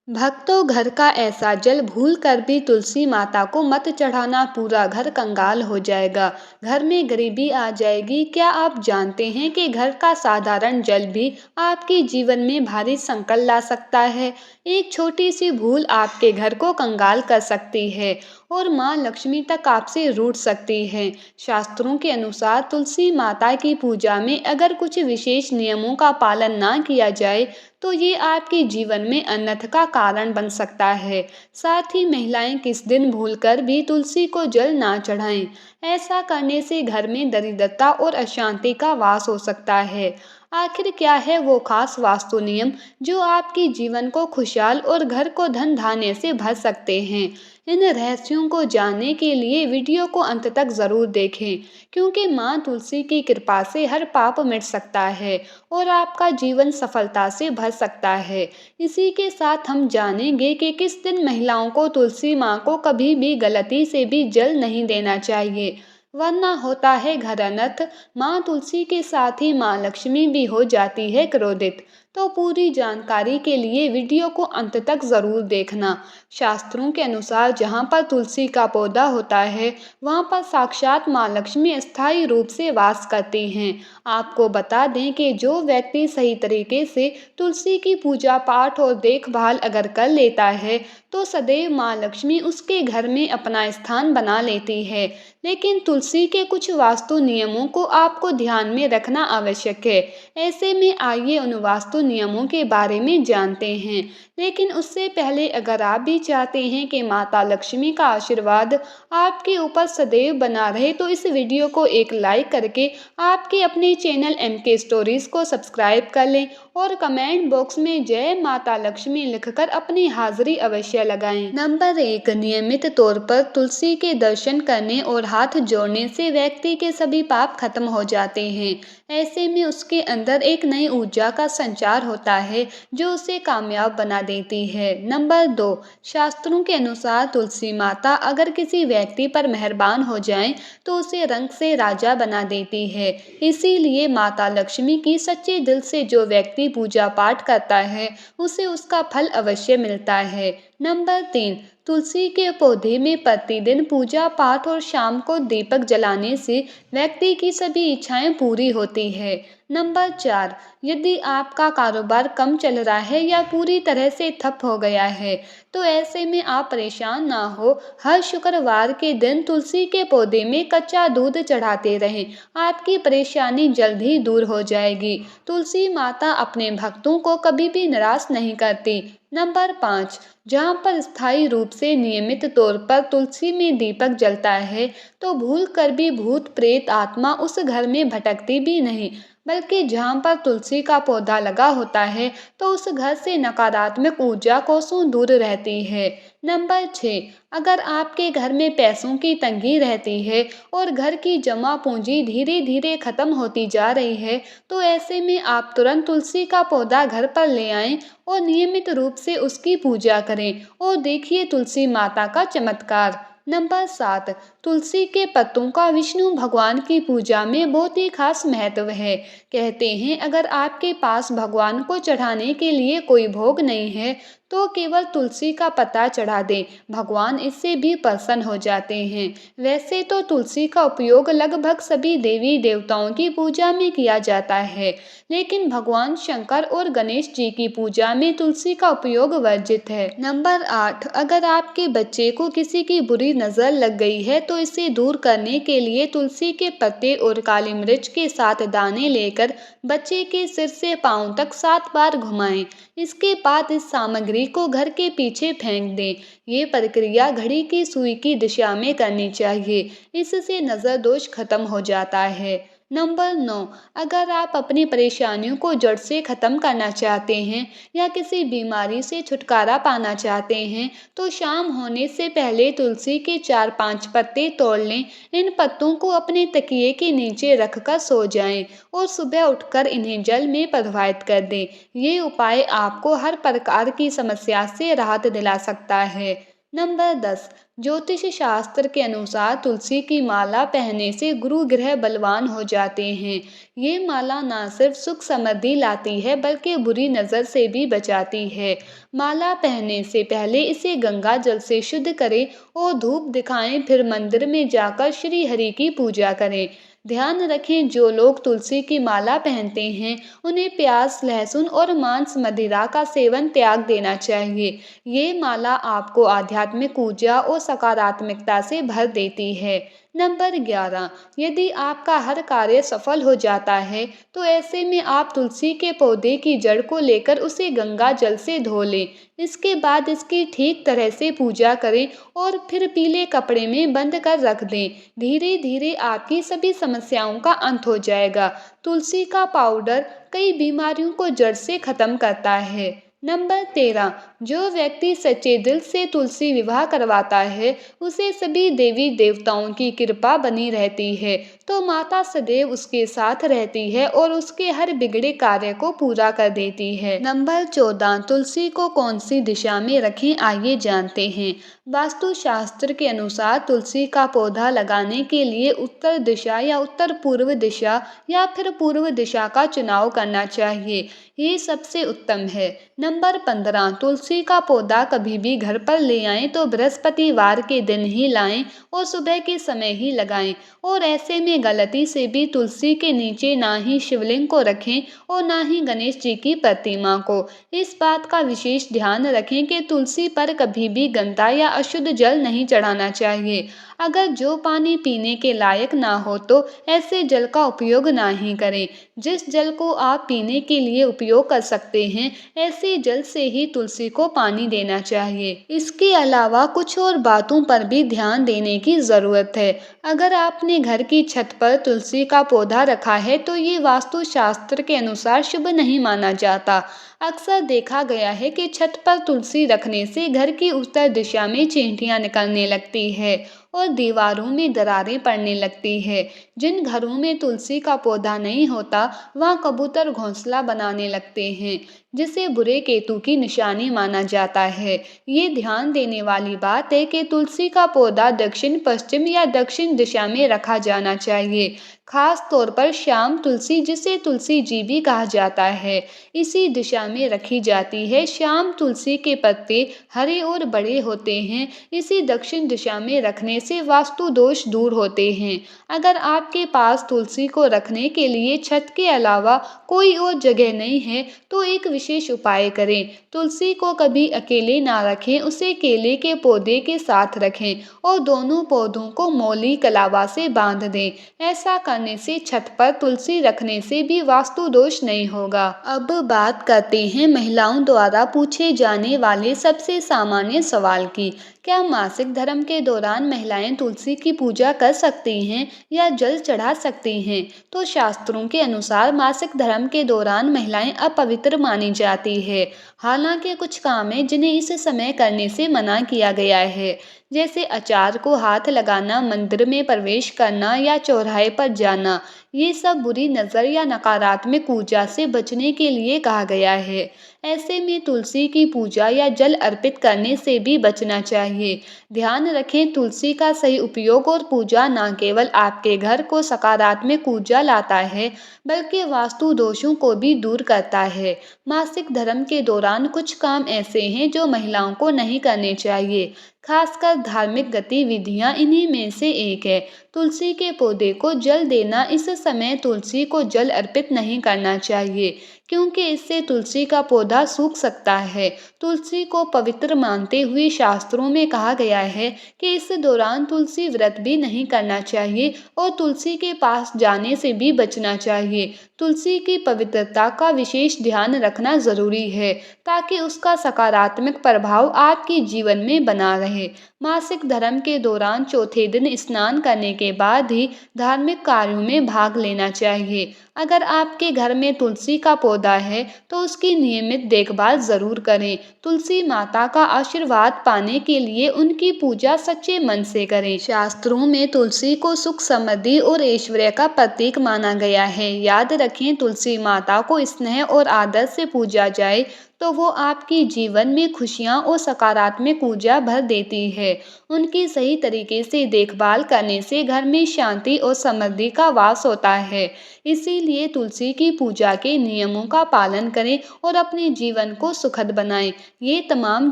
भक्तों, घर का ऐसा जल भूल कर भी तुलसी माता को मत चढ़ाना, पूरा घर कंगाल हो जाएगा। घर में गरीबी आ जाएगी। क्या आप जानते हैं कि घर का साधारण जल भी आपके जीवन में भारी संकट ला सकता है। एक छोटी सी भूल आपके घर को कंगाल कर सकती है और माँ लक्ष्मी तक आपसे रूठ सकती है। शास्त्रों के अनुसार तुलसी माता की पूजा में अगर कुछ विशेष नियमों का पालन ना किया जाए तो ये आपके जीवन में अनर्थ का कारण बन सकता है। साथ ही महिलाएं किस दिन भूलकर भी तुलसी को जल ना चढ़ाएं। ऐसा करने से घर में दरिद्रता और अशांति का वास हो सकता है। आखिर क्या है वो खास वास्तु नियम जो आपके जीवन को खुशहाल और घर को धन धान्य से भर सकते हैं। इन रहस्यों को जानने के लिए वीडियो को अंत तक जरूर देखें, क्योंकि माँ तुलसी की कृपा से हर पाप मिट सकता है और आपका जीवन सफलता से भर सकता है। इसी के साथ हम जानेंगे कि किस दिन महिलाओं को तुलसी माँ को कभी भी गलती से भी जल नहीं देना चाहिए, वरना होता है घर अनर्थ। माँ तुलसी के साथ ही माँ लक्ष्मी भी हो जाती है क्रोधित। तो पूरी जानकारी के लिए वीडियो को अंत तक जरूर देखना। शास्त्रों के अनुसार जहाँ पर तुलसी का पौधा होता है वहाँ पर साक्षात माँ लक्ष्मी स्थायी रूप से वास करती हैं। आपको बता दें कि जो व्यक्ति सही तरीके से तुलसी की पूजा पाठ और देखभाल अगर कर लेता है तो सदैव माँ लक्ष्मी उसके घर में अपना स्थान बना लेती है। लेकिन तुलसी के कुछ वास्तु नियमों को आपको ध्यान में रखना आवश्यक है। ऐसे में आइए उन वास्तु नियमों के बारे में जानते हैं। लेकिन उससे पहले अगर आप भी चाहते हैं कि माता लक्ष्मी का आशीर्वाद आपके ऊपर सदैव बना रहे तो इस वीडियो को एक लाइक करके आपके अपने चैनल MK स्टोरीज को सब्सक्राइब कर लें और कमेंट बॉक्स में जय माता लक्ष्मी लिखकर अपनी हाजिरी अवश्य लगाएं। नंबर 1, नियमित तौर पर तुलसी के दर्शन करने और हाथ जोड़ने से व्यक्ति के सभी पाप खत्म हो जाते हैं। ऐसे में उसके अंदर एक नई ऊर्जा का संचार होता है जो उसे कामयाब बना देती है। नंबर 2, शास्त्रों के अनुसार तुलसी माता अगर किसी व्यक्ति पर मेहरबान हो जाए तो उसे रंग से राजा बना देती है। इसीलिए माता लक्ष्मी की सच्चे दिल से जो व्यक्ति पूजा पाठ करता है उसे उसका फल अवश्य मिलता है। नंबर 3, तुलसी के पौधे में प्रतिदिन पूजा पाठ और शाम को दीपक जलाने से व्यक्ति की सभी इच्छाएं पूरी होती है। नंबर 4, यदि आपका कारोबार कम चल रहा है या पूरी तरह से ठप हो गया है तो ऐसे में आप परेशान ना हो। हर शुक्रवार के दिन तुलसी के पौधे में कच्चा दूध चढ़ाते रहें, आपकी परेशानी जल्द ही दूर हो जाएगी। तुलसी माता अपने भक्तों को कभी भी निराश नहीं करती। नंबर 5, जहाँ पर स्थायी रूप से नियमित तौर पर तुलसी में दीपक जलता है तो भूल कर भी भूत प्रेत आत्मा उस घर में भटकती भी नहीं, बल्कि जहाँ पर तुलसी का पौधा लगा होता है तो उस घर से नकारात्मक ऊर्जा कोसों दूर रहती है। नंबर 6, अगर आपके घर में पैसों की तंगी रहती है और घर की जमा पूंजी धीरे धीरे खत्म होती जा रही है तो ऐसे में आप तुरंत तुलसी का पौधा घर पर ले आएं और नियमित रूप से उसकी पूजा करें और देखिए तुलसी माता का चमत्कार। नंबर 7, तुलसी के पत्तों का विष्णु भगवान की पूजा में बहुत ही खास महत्व है। कहते हैं अगर आपके पास भगवान को चढ़ाने के लिए कोई भोग नहीं है तो केवल तुलसी का पत्ता चढ़ा दें, भगवान इससे भी प्रसन्न हो जाते हैं। वैसे तो तुलसी का उपयोग लगभग सभी देवी देवताओं की पूजा में किया जाता है, लेकिन भगवान शंकर और गणेश जी की पूजा में तुलसी का उपयोग वर्जित है। नंबर 8, अगर आपके बच्चे को किसी की बुरी नजर लग गई है तो इसे दूर करने के लिए तुलसी के पत्ते और काली मिर्च के साथ दाने लेकर बच्चे के सिर से पांव तक 7 बार घुमाएं। इसके बाद इस सामग्री को घर के पीछे फेंक दें। ये प्रक्रिया घड़ी की सुई की दिशा में करनी चाहिए, इससे नजर दोष खत्म हो जाता है। नंबर 9, अगर आप अपनी परेशानियों को जड़ से खत्म करना चाहते हैं या किसी बीमारी से छुटकारा पाना चाहते हैं तो शाम होने से पहले तुलसी के 4-5 पत्ते तोड़ लें। इन पत्तों को अपने तकिए के नीचे रखकर सो जाएं और सुबह उठकर इन्हें जल में प्रवाहित कर दें। ये उपाय आपको हर प्रकार की समस्या से राहत दिला सकता है। नंबर 10। ज्योतिष शास्त्र के अनुसार तुलसी की माला पहनने से गुरु ग्रह बलवान हो जाते हैं। ये माला न सिर्फ सुख समृद्धि लाती है बल्कि बुरी नज़र से भी बचाती है। माला पहनने से पहले इसे गंगा जल से शुद्ध करें और धूप दिखाएं, फिर मंदिर में जाकर श्री हरि की पूजा करें। ध्यान रखें, जो लोग तुलसी की माला पहनते हैं उन्हें प्याज, लहसुन और मांस मदिरा का सेवन त्याग देना चाहिए। ये माला आपको आध्यात्मिक ऊर्जा और सकारात्मकता से भर देती है। नंबर 11। यदि आपका हर कार्य सफल हो जाता है तो ऐसे में आप तुलसी के पौधे की जड़ को लेकर उसे गंगा जल से धो लें। इसके बाद इसकी ठीक तरह से पूजा करें और फिर पीले कपड़े में बंद कर रख दें। धीरे धीरे आपकी सभी समस्याओं का अंत हो जाएगा। तुलसी का पाउडर कई बीमारियों को जड़ से खत्म करता है। नंबर 13। जो व्यक्ति सच्चे दिल से तुलसी विवाह करवाता है उसे सभी देवी देवताओं की कृपा बनी रहती है, तो माता सदैव उसके साथ रहती है और उसके हर बिगड़े कार्य को पूरा कर देती है। नंबर 14। तुलसी को कौन सी दिशा में रखें, आइए जानते हैं। वास्तु शास्त्र के अनुसार तुलसी का पौधा लगाने के लिए उत्तर दिशा या उत्तर पूर्व दिशा या फिर पूर्व दिशा का चुनाव करना चाहिए। ये सबसे उत्तम है। नंबर 15। तुलसी का पौधा कभी भी घर पर ले आएं तो बृहस्पतिवार के दिन ही लाएं और सुबह के समय ही लगाएं। और ऐसे में गलती से भी तुलसी के नीचे ना ही शिवलिंग को रखें और ना ही गणेश जी की प्रतिमा को। इस बात का विशेष ध्यान रखें कि तुलसी पर कभी भी गंदा या अशुद्ध जल नहीं चढ़ाना चाहिए। अगर जो पानी पीने के लायक ना हो तो ऐसे जल का उपयोग ना ही करें। जिस जल को आप पीने के लिए उपयोग कर सकते हैं ऐसे जल से ही तुलसी को पानी देना चाहिए। इसके अलावा कुछ और बातों पर भी ध्यान देने की ज़रूरत है। अगर आपने घर की छत पर तुलसी का पौधा रखा है तो ये वास्तु शास्त्र के अनुसार शुभ नहीं माना जाता। अक्सर देखा गया है कि छत पर तुलसी रखने से घर की उत्तर दिशा में चींटियां निकलने लगती है और दीवारों में दरारें पड़ने लगती है। जिन घरों में तुलसी का पौधा नहीं होता वहाँ कबूतर घोंसला बनाने लगते हैं, जिसे बुरे केतु की निशानी माना जाता है। ये ध्यान देने वाली बात है कि तुलसी का पौधा दक्षिण पश्चिम या दक्षिण दिशा में रखा जाना चाहिए। खास तौर पर श्याम तुलसी, जिसे तुलसी जी भी कहा जाता है, इसी दिशा में रखी जाती है। श्याम तुलसी के पत्ते हरे और बड़े होते हैं। इसी दक्षिण दिशा में रखने से वास्तु दोष दूर होते हैं। अगर आपके पास तुलसी को रखने के लिए छत के अलावा कोई और जगह नहीं है तो एक विशेष उपाय करें। तुलसी को कभी अकेले ना रखें, उसे केले के पौधे के साथ रखें और दोनों पौधों को मौली कलावा से बांध दें। ऐसा करने से छत पर तुलसी रखने से भी वास्तु दोष नहीं होगा। अब बात करते हैं महिलाओं द्वारा पूछे जाने वाले सबसे सामान्य सवाल की। क्या मासिक धर्म के दौरान महिलाएं तुलसी की पूजा कर सकती हैं या जल चढ़ा सकती हैं? तो शास्त्रों के अनुसार मासिक धर्म के दौरान महिलाएं अपवित्र मानी जाती है। हालांकि कुछ काम है जिन्हें इस समय करने से मना किया गया है, जैसे आचार को हाथ लगाना, मंदिर में प्रवेश करना या चौराहे पर जाना। ये सब बुरी नज़र या नकारात्मक ऊर्जा से बचने के लिए कहा गया है। ऐसे में तुलसी की पूजा या जल अर्पित करने से भी बचना चाहिए। ध्यान रखें, तुलसी का सही उपयोग और पूजा न केवल आपके घर को सकारात्मक ऊर्जा लाता है बल्कि वास्तु दोषों को भी दूर करता है। मासिक धर्म के दौरान कुछ काम ऐसे हैं जो महिलाओं को नहीं करने चाहिए, खासकर धार्मिक गतिविधियां इन्हीं में से एक है। तुलसी के पौधे को जल देना। इस समय तुलसी को जल अर्पित नहीं करना चाहिए क्योंकि इससे तुलसी का पौधा सूख सकता है। तुलसी को पवित्र मानते हुए शास्त्रों में कहा गया है कि इस दौरान तुलसी व्रत भी नहीं करना चाहिए और तुलसी के पास जाने से भी बचना चाहिए। तुलसी की पवित्रता का विशेष ध्यान रखना जरूरी है ताकि उसका सकारात्मक प्रभाव आपके जीवन में बना रहे। मासिक धर्म के दौरान चौथे दिन स्नान करने के बाद ही धार्मिक कार्यों में भाग लेना चाहिए। अगर आपके घर में तुलसी का पौधा है तो उसकी नियमित देखभाल जरूर करें। तुलसी माता का आशीर्वाद पाने के लिए उनकी पूजा सच्चे मन से करें। शास्त्रों में तुलसी को सुख, समृद्धि और ऐश्वर्य का प्रतीक माना गया है। याद रखें, तुलसी माता को स्नेह और आदर से पूजा जाए तो वो आपकी जीवन में खुशियाँ और सकारात्मक ऊर्जा भर देती है। उनकी सही तरीके से देखभाल करने से घर में शांति और समृद्धि का वास होता है। इसीलिए तुलसी की पूजा के नियमों का पालन करें और अपने जीवन को सुखद बनाएं। ये तमाम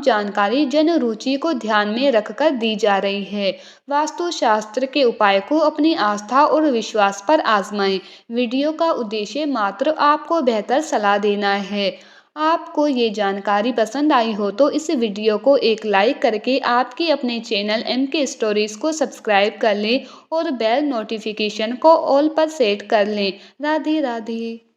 जानकारी जन रुचि को ध्यान में रखकर दी जा रही है। वास्तुशास्त्र के उपाय को अपनी आस्था और विश्वास पर आजमाएं। वीडियो का उद्देश्य मात्र आपको बेहतर सलाह देना है। आपको ये जानकारी पसंद आई हो तो इस वीडियो को एक लाइक करके आपके अपने चैनल MK स्टोरीज को सब्सक्राइब कर लें और बेल नोटिफिकेशन को ऑल पर सेट कर लें। राधे राधे।